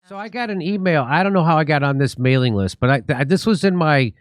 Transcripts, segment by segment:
So I got an email. I don't know how I got on this mailing list, but this was in my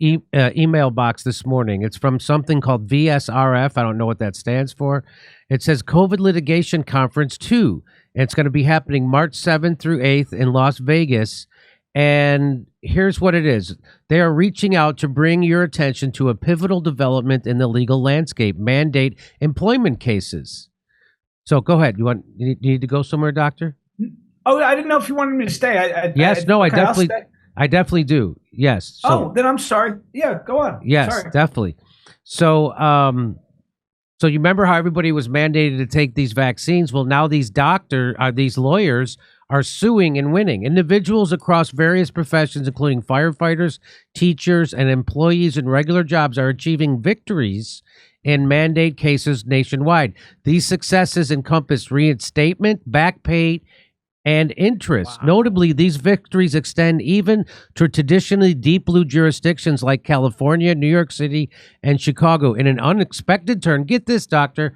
email box this morning. It's from something called VSRF. I don't know what that stands for. It says COVID Litigation Conference 2. And it's going to be happening March 7th through 8th in Las Vegas. And here's what it is. They are reaching out to bring your attention to a pivotal development in the legal landscape, mandate employment cases. So go ahead. You need to go somewhere, Doctor? Oh, I didn't know if you wanted me to stay. I definitely do. Yes. So, then I'm sorry. Yeah, go on. Yes, sorry. Definitely. So, so you remember how everybody was mandated to take these vaccines? Well, now these lawyers are suing and winning. Individuals across various professions, including firefighters, teachers, and employees in regular jobs, are achieving victories in mandate cases nationwide. These successes encompass reinstatement, back pay, and interest. Wow. Notably, these victories extend even to traditionally deep blue jurisdictions like California, New York City, and Chicago. In an unexpected turn, get this, Doctor,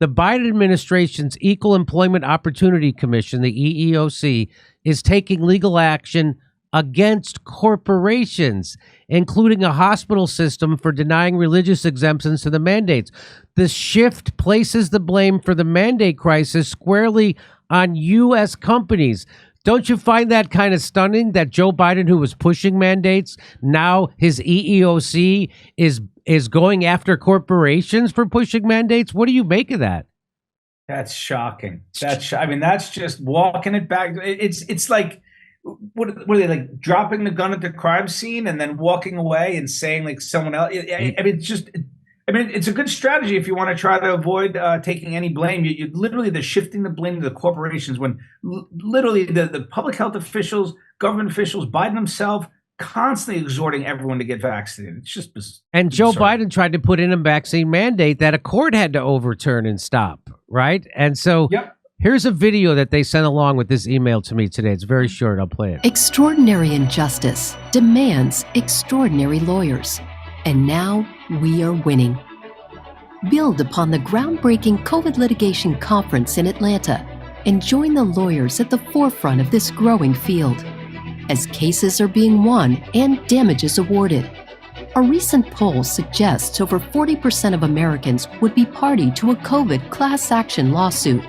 the Biden administration's Equal Employment Opportunity Commission, the EEOC, is taking legal action against corporations, including a hospital system for denying religious exemptions to the mandates. The shift places the blame for the mandate crisis squarely on U.S. companies. Don't you find that kind of stunning that Joe Biden, who was pushing mandates, now his EEOC is going after corporations for pushing mandates? What do you make of that? That's shocking. I mean, that's just walking it back. It's like, what are they, like dropping the gun at the crime scene and then walking away and saying like someone else? I mean, it's a good strategy if you want to try to avoid taking any blame. You literally, they're shifting the blame to the corporations when literally the public health officials, government officials, Biden himself, constantly exhorting everyone to get vaccinated. It's just and Joe Biden tried to put in a vaccine mandate that a court had to overturn and stop, right? And so here's a video that they sent along with this email to me today. It's very short. I'll play it. Extraordinary injustice demands extraordinary lawyers. And now we are winning. Build upon the groundbreaking COVID litigation conference in Atlanta and join the lawyers at the forefront of this growing field as cases are being won and damages awarded. A recent poll suggests over 40% of Americans would be party to a COVID class action lawsuit.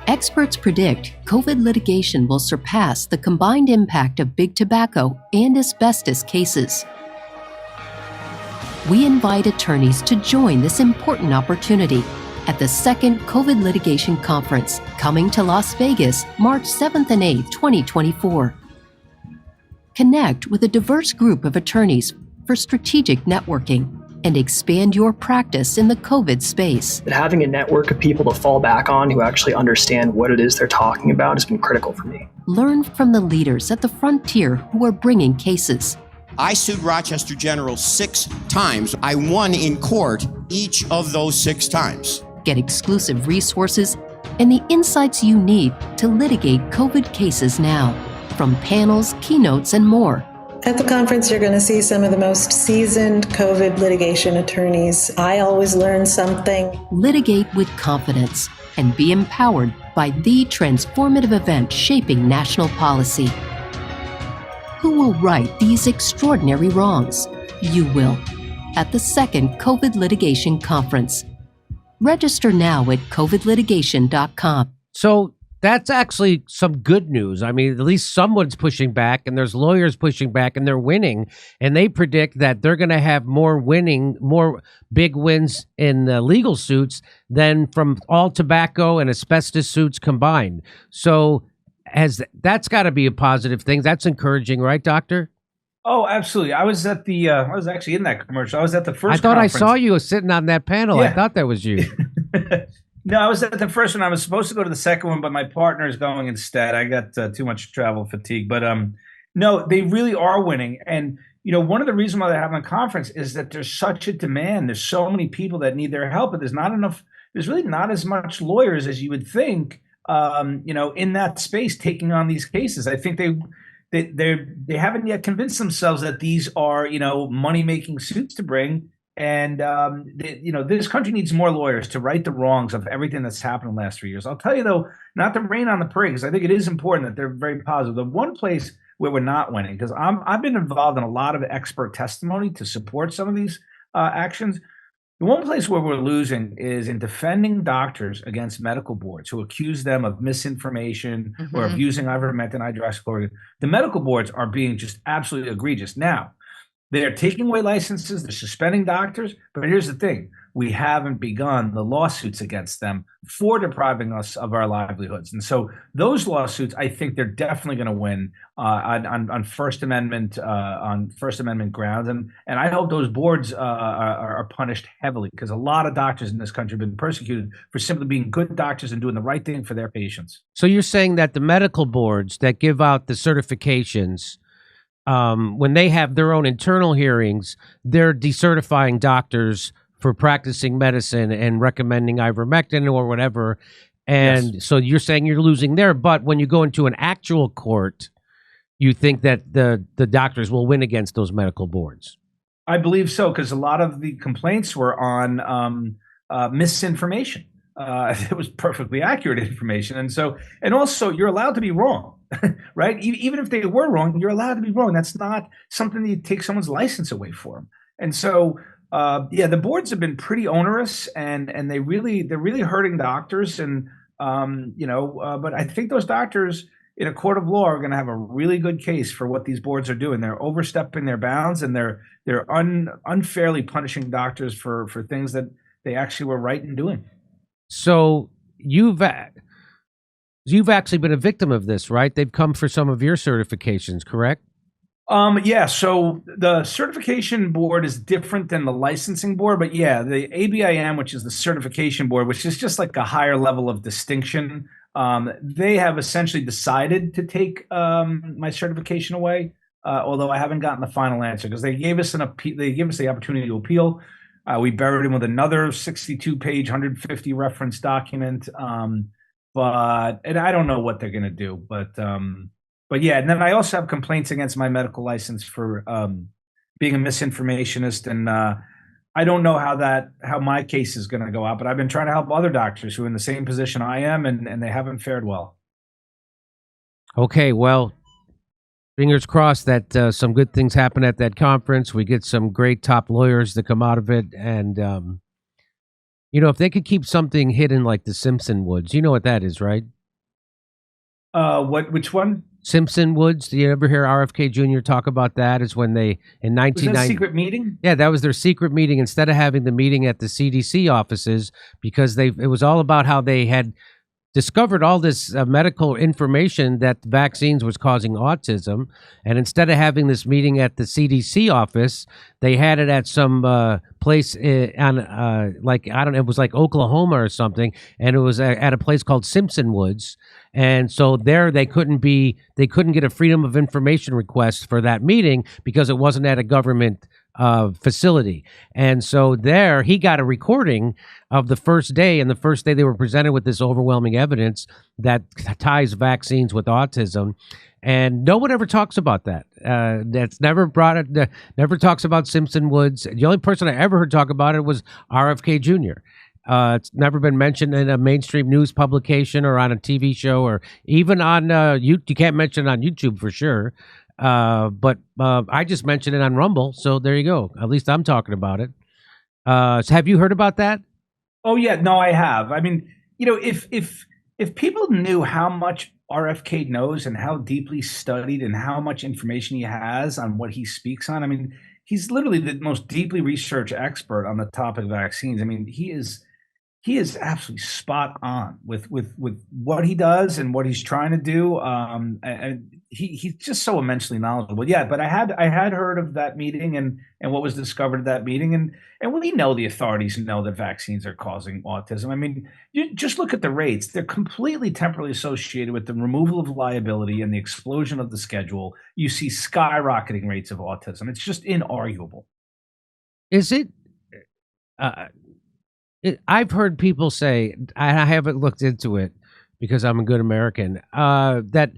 Experts predict COVID litigation will surpass the combined impact of big tobacco and asbestos cases. We invite attorneys to join this important opportunity at the second COVID Litigation Conference, coming to Las Vegas, March 7th and 8th, 2024. Connect with a diverse group of attorneys for strategic networking and expand your practice in the COVID space. Having a network of people to fall back on who actually understand what it is they're talking about has been critical for me. Learn from the leaders at the frontier who are bringing cases. I sued Rochester General 6 times. I won in court each of those 6 times. Get exclusive resources and the insights you need to litigate COVID cases now, from panels, keynotes, and more. At the conference, you're going to see some of the most seasoned COVID litigation attorneys. I always learn something. Litigate with confidence and be empowered by the transformative event shaping national policy. Who will right these extraordinary wrongs? You will, at the second COVID Litigation Conference. Register now at covidlitigation.com. So that's actually some good news. I mean, at least someone's pushing back, and there's lawyers pushing back, and they're winning. And they predict that they're going to have more big wins in legal suits than from all tobacco and asbestos suits combined. So that's got to be a positive thing. That's encouraging, right, Doctor? Oh, absolutely. I was at the I was actually in that commercial. I was at the first I thought conference. I saw you sitting on that panel. Yeah. I thought that was you. No, I was at the first one. I was supposed to go to the second one, but my partner is going instead. I got too much travel fatigue. But no, they really are winning. And you know, one of the reasons why they're having a conference is that there's such a demand. There's so many people that need their help, but there's not enough. There's really not as much lawyers as you would think. You know, in that space, taking on these cases. I think they haven't yet convinced themselves that these are, you know, money making suits to bring. And this country needs more lawyers to right the wrongs of everything that's happened in the last 3 years. I'll tell you though, not to rain on the parade, because I think it is important that they're very positive. The one place where we're not winning, because I've been involved in a lot of expert testimony to support some of these actions. The one place where we're losing is in defending doctors against medical boards who accuse them of misinformation or of using ivermectin and hydroxychloroquine. The medical boards are being just absolutely egregious. Now, they're taking away licenses, they're suspending doctors, but here's the thing. We haven't begun the lawsuits against them for depriving us of our livelihoods. And so those lawsuits, I think they're definitely going to win on First Amendment grounds. And I hope those boards are punished heavily, because a lot of doctors in this country have been persecuted for simply being good doctors and doing the right thing for their patients. So you're saying that the medical boards that give out the certifications, when they have their own internal hearings, they're decertifying doctors for practicing medicine and recommending ivermectin or whatever. And yes. So you're saying you're losing there, but when you go into an actual court, you think that the doctors will win against those medical boards? I believe so, because a lot of the complaints were on misinformation. It was perfectly accurate information. And also you're allowed to be wrong, right? Even if they were wrong, you're allowed to be wrong. That's not something that you take someone's license away for them. And so, the boards have been pretty onerous, and they're really hurting doctors. And, but I think those doctors in a court of law are going to have a really good case for what these boards are doing. They're overstepping their bounds, and they're unfairly punishing doctors for things that they actually were right in doing. So you've actually been a victim of this, right? They've come for some of your certifications, correct? Yeah. So the certification board is different than the licensing board, but yeah, the ABIM, which is the certification board, which is just like a higher level of distinction. They have essentially decided to take my certification away, although I haven't gotten the final answer, because they gave us the opportunity to appeal. We buried him with another 62-page, 150 reference document. And I don't know what they're going to do, but yeah. And then I also have complaints against my medical license for being a misinformationist. And I don't know how my case is going to go out, but I've been trying to help other doctors who are in the same position I am, and they haven't fared well. Okay, well, fingers crossed that some good things happen at that conference. We get some great top lawyers that come out of it. And, if they could keep something hidden like the Simpson Woods, you know what that is, right? Which one? Simpson Woods. Do you ever hear RFK Jr. talk about that? Is when they, in 1990... Was that a secret meeting? Yeah, that was their secret meeting. Instead of having the meeting at the CDC offices, because it was all about how they had discovered all this medical information that vaccines was causing autism, and instead of having this meeting at the CDC office, they had it at some place on it was like Oklahoma or something, and it was at a place called Simpson Woods. And so there they couldn't get a Freedom of Information request for that meeting because it wasn't at a government facility. And so there he got a recording of the first day, and the first day they were presented with this overwhelming evidence that ties vaccines with autism. And no one ever talks about that. That's never never talks about Simpson Woods. The only person I ever heard talk about it was RFK Jr. It's never been mentioned in a mainstream news publication or on a TV show, or even on you can't mention it on YouTube for sure. But I just mentioned it on Rumble, so there you go. At least I'm talking about it. So have you heard about that? Oh yeah, no, I have. I mean, if people knew how much RFK knows and how deeply studied and how much information he has on what he speaks on, I mean, he's literally the most deeply researched expert on the topic of vaccines. I mean, he is absolutely spot on with what he does and what he's trying to do. And he's just so immensely knowledgeable. Yeah, but I had heard of that meeting and what was discovered at that meeting. And we know the authorities know that vaccines are causing autism. I mean, you just look at the rates. They're completely temporally associated with the removal of liability and the explosion of the schedule. You see skyrocketing rates of autism. It's just inarguable. Is it... I've heard people say, I haven't looked into it because I'm a good American, that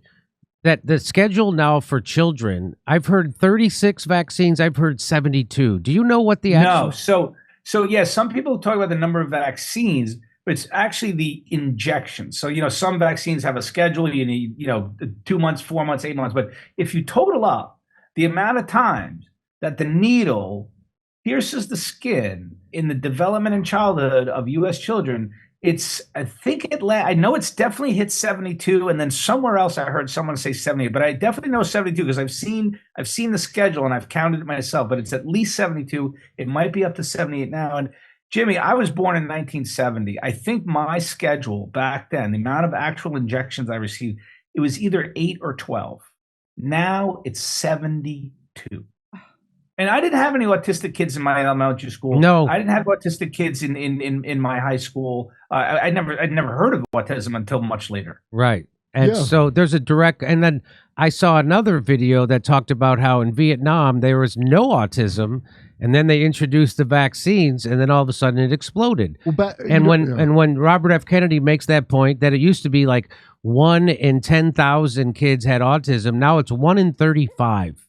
that the schedule now for children, I've heard 36 vaccines. I've heard 72. Do you know what the actual? No. So yeah, some people talk about the number of vaccines, but it's actually the injections. So, some vaccines have a schedule. You need, 2 months, 4 months, 8 months. But if you total up the amount of times that the needle pierces the skin in the development and childhood of U.S. children, I know it's definitely hit 72, and then somewhere else I heard someone say 78, but I definitely know 72 because I've seen the schedule and I've counted it myself, but it's at least 72. It might be up to 78 now. And Jimmy, I was born in 1970. I think my schedule back then, the amount of actual injections I received, it was either 8 or 12. Now it's 72. And I didn't have any autistic kids in my elementary school. No, I didn't have autistic kids in my high school. I'd never heard of autism until much later. Right. And so there's a direct, and then I saw another video that talked about how in Vietnam there was no autism, and then they introduced the vaccines, and then all of a sudden it exploded. Well, when Robert F. Kennedy makes that point that it used to be like 1 in 10,000 kids had autism, now it's 1 in 35.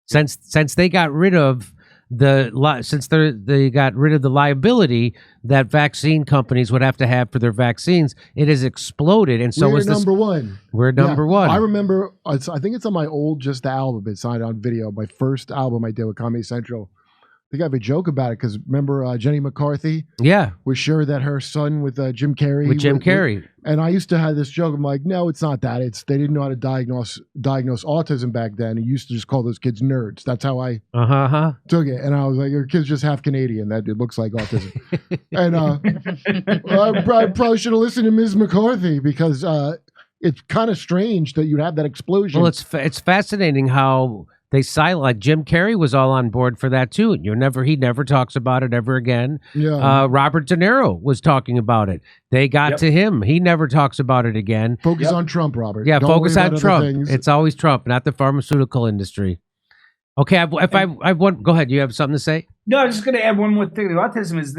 Since they got rid of they got rid of the liability that vaccine companies would have to have for their vaccines, it has exploded. And so we're number one. We're number one. I remember, I think it's on my old Just album. It's on video. My first album I did with Comedy Central. I think I have a joke about it because remember Jenny McCarthy? Yeah. Was sure that her son with Jim Carrey. With Jim Carrey. And I used to have this joke. I'm like, no, it's not that. They didn't know how to diagnose autism back then. He used to just call those kids nerds. That's how I took it. And I was like, your kid's just half Canadian. That it looks like autism. And I probably should have listened to Ms. McCarthy because it's kind of strange that you'd have that explosion. Well, it's fascinating how they like Jim Carrey was all on board for that too. He never talks about it ever again. Yeah. Robert De Niro was talking about it. They got to him. He never talks about it again. Focus on Trump, Robert. Yeah, Don't focus worry on about Trump. other things. It's always Trump, not the pharmaceutical industry. Okay, go ahead. You have something to say? No, I was just going to add one more thing. The autism is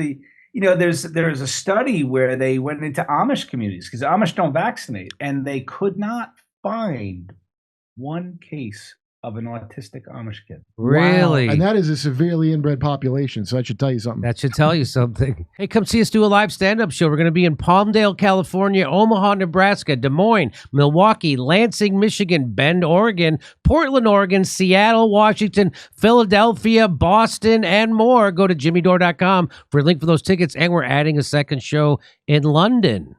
there's a study where they went into Amish communities because Amish don't vaccinate, and they could not find one case of an autistic Amish kid. Really? Wow. And that is a severely inbred population, so that should tell you something. That should tell you something. Hey, come see us do a live stand-up show. We're going to be in Palmdale, California, Omaha, Nebraska, Des Moines, Milwaukee, Lansing, Michigan, Bend, Oregon, Portland, Oregon, Seattle, Washington, Philadelphia, Boston, and more. Go to jimmydore.com for a link for those tickets, and we're adding a second show in London.